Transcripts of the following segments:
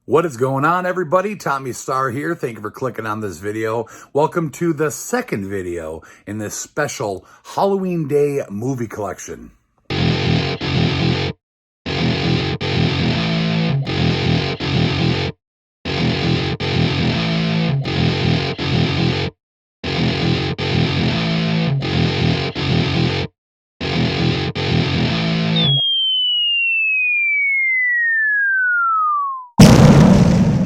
What is going on, everybody? Tommy Star here. Thank you for clicking on this video. Welcome to the second video in this special Halloween Day movie collection.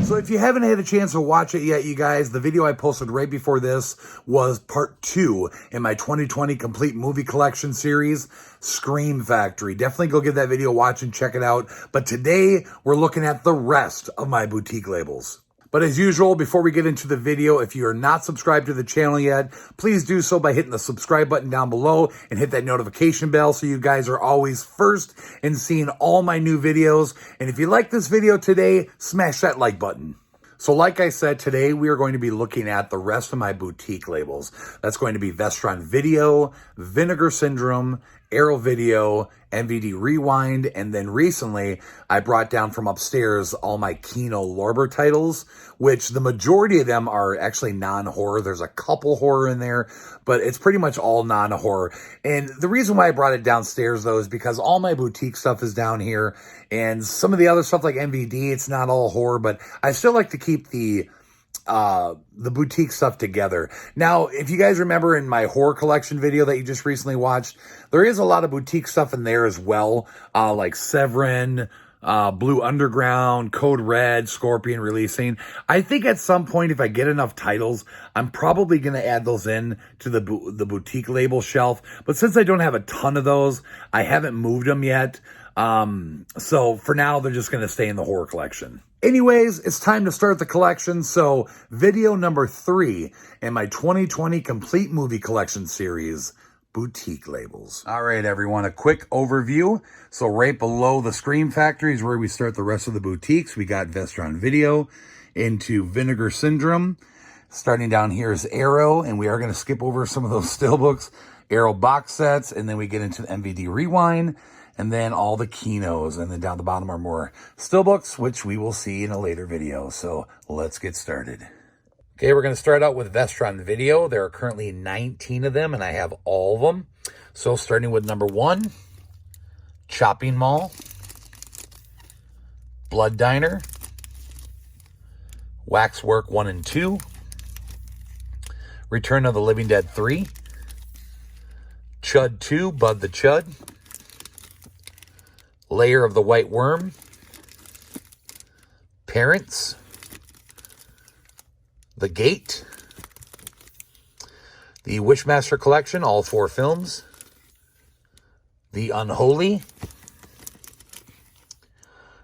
So if you haven't had a chance to watch it yet, you guys, the video I posted right before this was part 2 in my 2020 complete movie collection series, Scream Factory. Definitely go give that video a watch and check it out. But today, we're looking at the rest of my boutique labels. But as usual, before we get into the video, if you are not subscribed to the channel yet, please do so by hitting the subscribe button down below and hit that notification bell so you guys are always first in seeing all my new videos. And if you like this video today, smash that like button. So like I said, today we are going to be looking at the rest of my boutique labels. That's going to be Vestron Video, Vinegar Syndrome, Arrow Video, MVD Rewind, and then recently I brought down from upstairs all my Keno Lorber titles, which the majority of them are actually non-horror. There's a couple horror in there, but it's pretty much all non-horror. And the reason why I brought it downstairs, though, is because all my boutique stuff is down here, and some of the other stuff like MVD, it's not all horror, but I still like to keep the boutique stuff together. Now, if you guys remember in my horror collection video that you just recently watched, there is a lot of boutique stuff in there as well, like Severin, Blue Underground, Code Red, Scorpion releasing. I think at some point, if I get enough titles, I'm probably going to add those in to the boutique label shelf. But since I don't have a ton of those, I haven't moved them yet. So for now, they're just going to stay in the horror collection. Anyways, it's time to start the collection. So video number 3 in my 2020 complete movie collection series, boutique labels. All right, everyone, a quick overview. So right below the Scream Factory is where we start the rest of the boutiques. We got Vestron Video into Vinegar Syndrome. Starting down here is Arrow, and we are going to skip over some of those steelbooks, Arrow box sets, and then we get into the MVD Rewind, and then all the Kenos, and then down the bottom are more steelbooks, which we will see in a later video. So let's get started. Okay, we're going to start out with Vestron Video. There are currently 19 of them, and I have all of them. So starting with number 1, Chopping Mall, Blood Diner, Waxwork 1 and 2, Return of the Living Dead 3, Chud 2, Bud the Chud, Layer of the White Worm, Parents, The Gate, the Wishmaster Collection, all 4 films, The Unholy,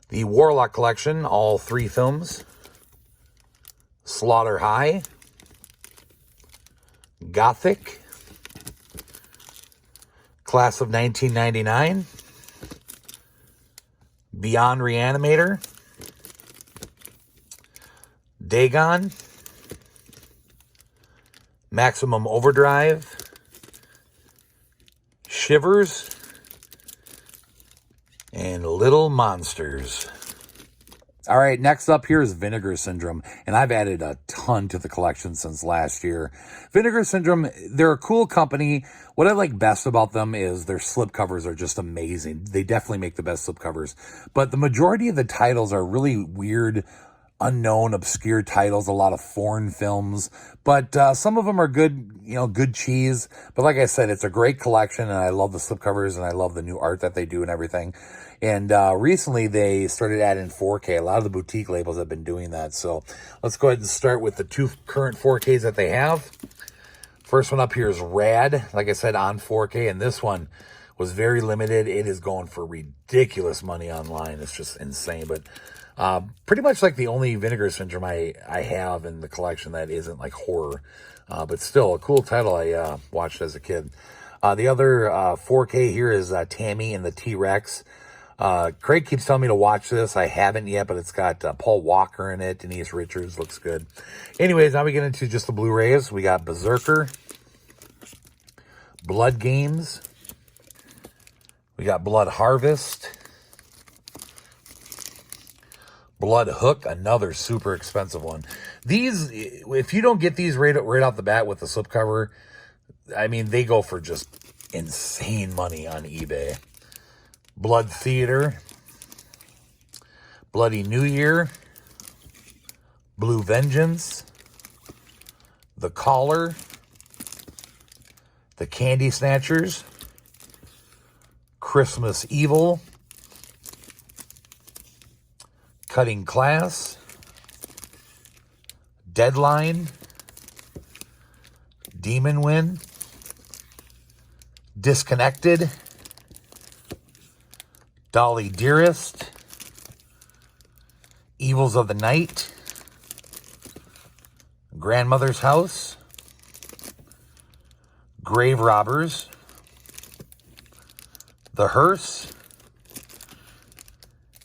the Warlock Collection, all 3 films, Slaughter High, Gothic, Class of 1999, Beyond Reanimator, Dagon, Maximum Overdrive, Shivers, and Little Monsters. All right, next up here is Vinegar Syndrome, and I've added a ton to the collection since last year. Vinegar Syndrome, they're a cool company. What I like best about them is their slipcovers are just amazing. They definitely make the best slipcovers, but the majority of the titles are really weird, unknown, obscure titles, a lot of foreign films, but some of them are good, good cheese. But like I said, it's a great collection, and I love the slipcovers, and I love the new art that they do and everything. And recently they started adding 4K. A lot of the boutique labels have been doing that. So let's go ahead and start with the 2 current 4Ks that they have. First one up here is Rad, like I said, on 4K, and this one was very limited. It is going for ridiculous money online. It's just insane, but pretty much like the only Vinegar Syndrome I have in the collection that isn't like horror, but still a cool title I watched as a kid. The other 4K here is Tammy and the T-Rex. Craig keeps telling me to watch this. I haven't yet, but it's got Paul Walker in it. Denise Richards looks good. Anyways, now we get into just the Blu Rays. We got Berserker, Blood Games, we got Blood Harvest, Blood Hook, another super expensive one. These, if you don't get these right off the bat with the slipcover, I mean, they go for just insane money on eBay. Blood Theater, Bloody New Year, Blue Vengeance, The Caller, The Candy Snatchers, Christmas Evil, Cutting Class, Deadline, Demon Win, Disconnected, Dolly Dearest, Evils of the Night, Grandmother's House, Grave Robbers, The Hearse,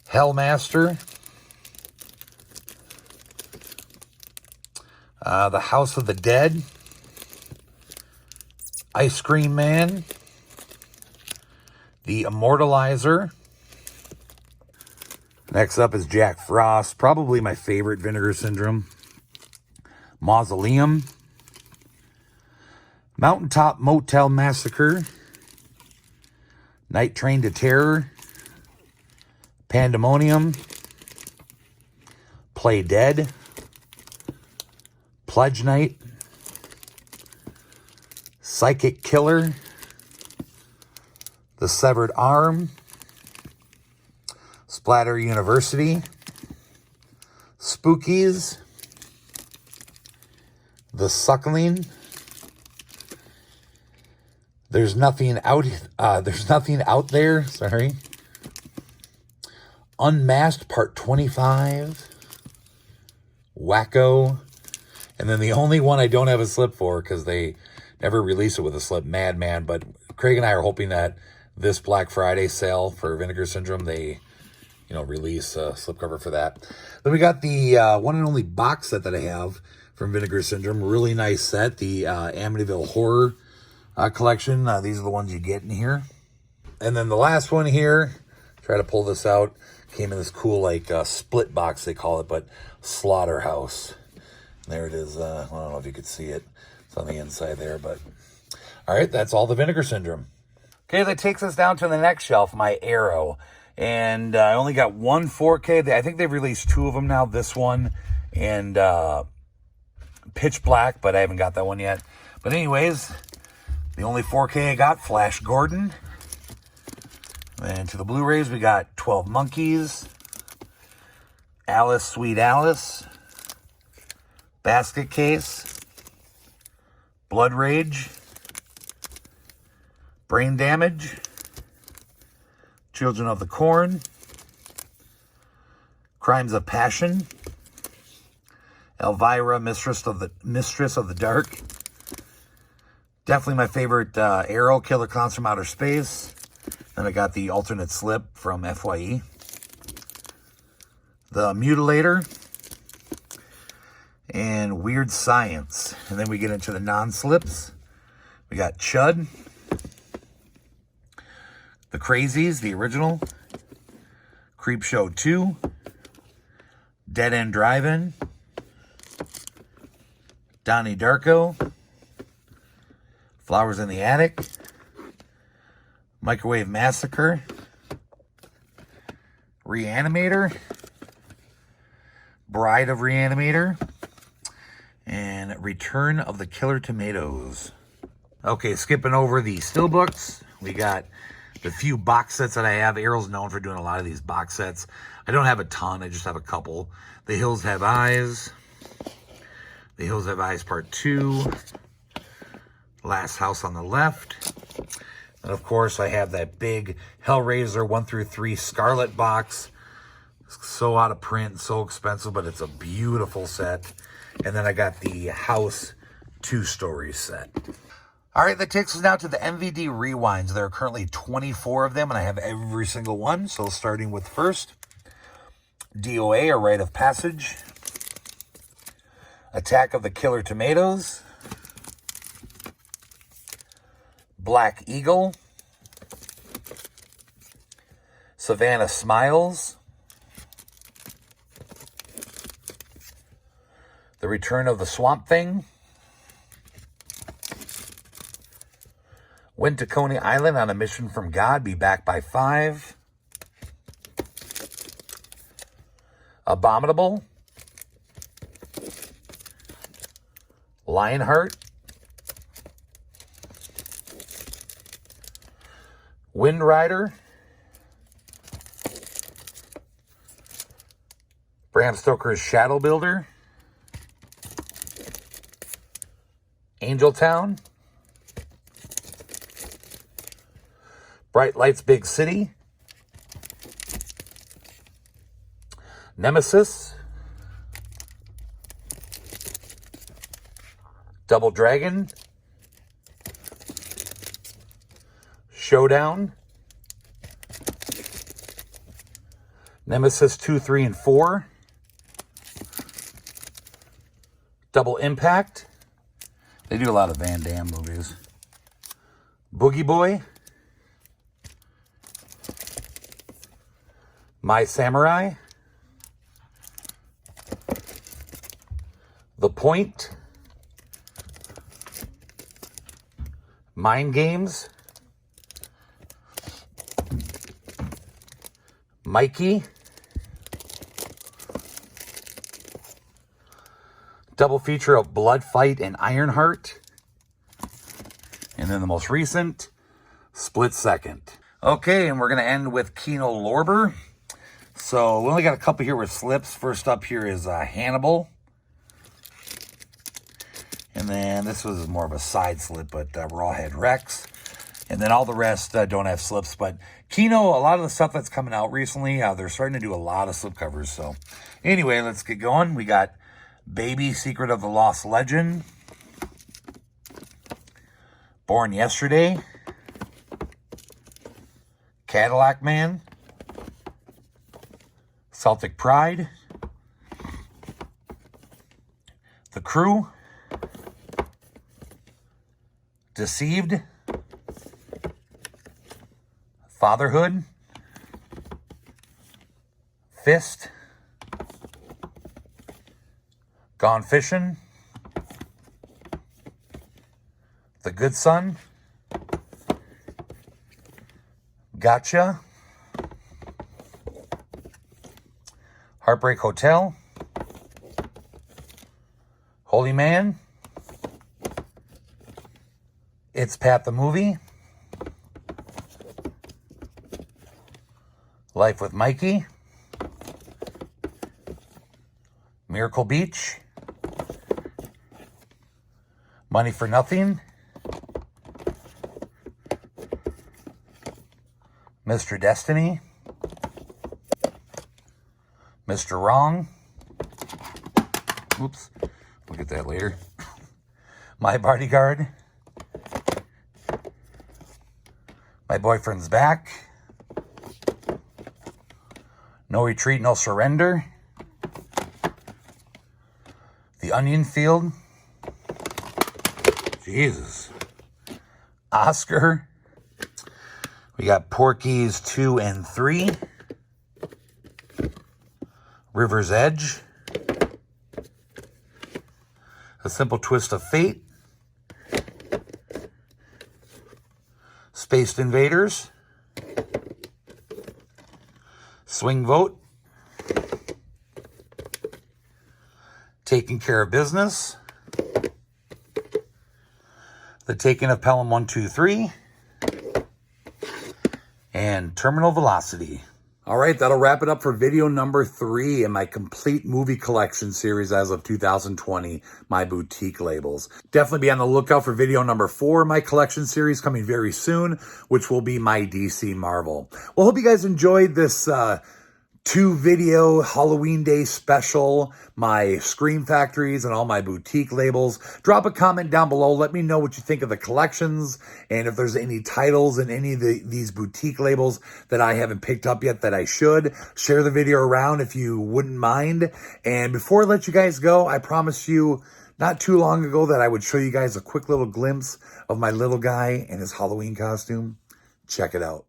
Hellmaster, The House of the Dead, Ice Cream Man, The Immortalizer. Next up is Jack Frost, probably my favorite Vinegar Syndrome. Mausoleum, Mountaintop Motel Massacre, Night Train to Terror, Pandemonium, Play Dead, Pledge Night, Psychic Killer, The Severed Arm, Splatter University, Spookies, The Suckling, There's Nothing Out There, sorry. Unmasked Part 25, Wacko, and then the only one I don't have a slip for, because they never release it with a slip, Madman, but Craig and I are hoping that this Black Friday sale for Vinegar Syndrome, they, release a slipcover for that. Then we got the one and only box set that I have from Vinegar Syndrome. Really nice set, the Amityville Horror collection. These are the ones you get in here. And then the last one here, try to pull this out, came in this cool split box they call it, but Slaughterhouse. There it is. I don't know if you could see it. It's on the inside there, but all right, that's all the Vinegar Syndrome. Okay, that takes us down to the next shelf, my Arrow. And I only got one 4K. I think they've released two of them now, this one and Pitch Black, but I haven't got that one yet. But anyways, the only 4K I got, Flash Gordon. And to the Blu Rays, we got 12 Monkeys, Alice, Sweet Alice, Basket Case, Blood Rage, Brain Damage, Children of the Corn, Crimes of Passion, Elvira, Mistress of the Dark. Definitely my favorite Arrow, Killer Clowns from Outer Space. Then I got the alternate slip from FYE. The Mutilator. And Weird Science. And then we get into the non-slips. We got Chud. The Crazies, the original. Creepshow 2. Dead End Drive-In. Donnie Darko. Flowers in the Attic. Microwave Massacre. Reanimator. Bride of Reanimator. And Return of the Killer Tomatoes. Okay, skipping over the steelbooks. We got the few box sets that I have. Arrow's known for doing a lot of these box sets. I don't have a ton. I just have a couple. The Hills Have Eyes. The Hills Have Eyes Part 2. Last House on the Left. And of course, I have that big Hellraiser 1 through 3 Scarlet box. So out of print, so expensive, but it's a beautiful set. And then I got the House 2-story set. All right, that takes us now to the MVD Rewinds. There are currently 24 of them, and I have every single one. So starting with first, DOA, A Rite of Passage. Attack of the Killer Tomatoes. Black Eagle. Savannah Smiles. The Return of the Swamp Thing. Went to Coney Island on a mission from God. Be back by 5. Abominable. Lionheart. Wind Rider. Bram Stoker's Shadow Builder. Angeltown. Bright Lights Big City. Nemesis. Double Dragon. Showdown. Nemesis 2, 3, and 4. Double Impact. They do a lot of Van Damme movies. Boogie Boy. My Samurai. The Point. Mind Games. Mikey. Double feature of Blood Fight and Ironheart. And then the most recent, Split Second. Okay, and we're going to end with Keno Lorber. So we only got a couple here with slips. First up here is Hannibal. And then this was more of a side slip, but Rawhead Rex. And then all the rest don't have slips. But Keno, a lot of the stuff that's coming out recently, they're starting to do a lot of slip covers. So anyway, let's get going. We got Baby, Secret of the Lost Legend. Born Yesterday. Cadillac Man. Celtic Pride. The Crew. Deceived. Fatherhood. Fist. Gone Fishing. The Good Son. Gotcha. Heartbreak Hotel. Holy Man. It's Pat the Movie. Life with Mikey. Miracle Beach. Money for Nothing. Mr. Destiny. Mr. Wrong. Oops. We'll get that later. My Bodyguard. My Boyfriend's Back. No Retreat, No Surrender. The Onion Field. Jesus. Oscar. We got Porky's 2 and 3. River's Edge. A Simple Twist of Fate. Spaced Invaders. Swing Vote. Taking Care of Business. The Taking of Pelham 1, 2, 3. And Terminal Velocity. All right, that'll wrap it up for video number 3 in my complete movie collection series as of 2020, my boutique labels. Definitely be on the lookout for video number 4 in my collection series coming very soon, which will be my DC Marvel. Well, hope you guys enjoyed this 2-video Halloween Day special, my Scream Factories and all my boutique labels. Drop a comment down below. Let me know what you think of the collections and if there's any titles in any of these boutique labels that I haven't picked up yet that I should. Share the video around if you wouldn't mind. And before I let you guys go, I promised you not too long ago that I would show you guys a quick little glimpse of my little guy in his Halloween costume. Check it out.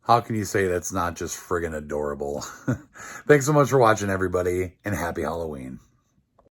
How can you say that's not just friggin' adorable? Thanks so much for watching, everybody, and happy Halloween.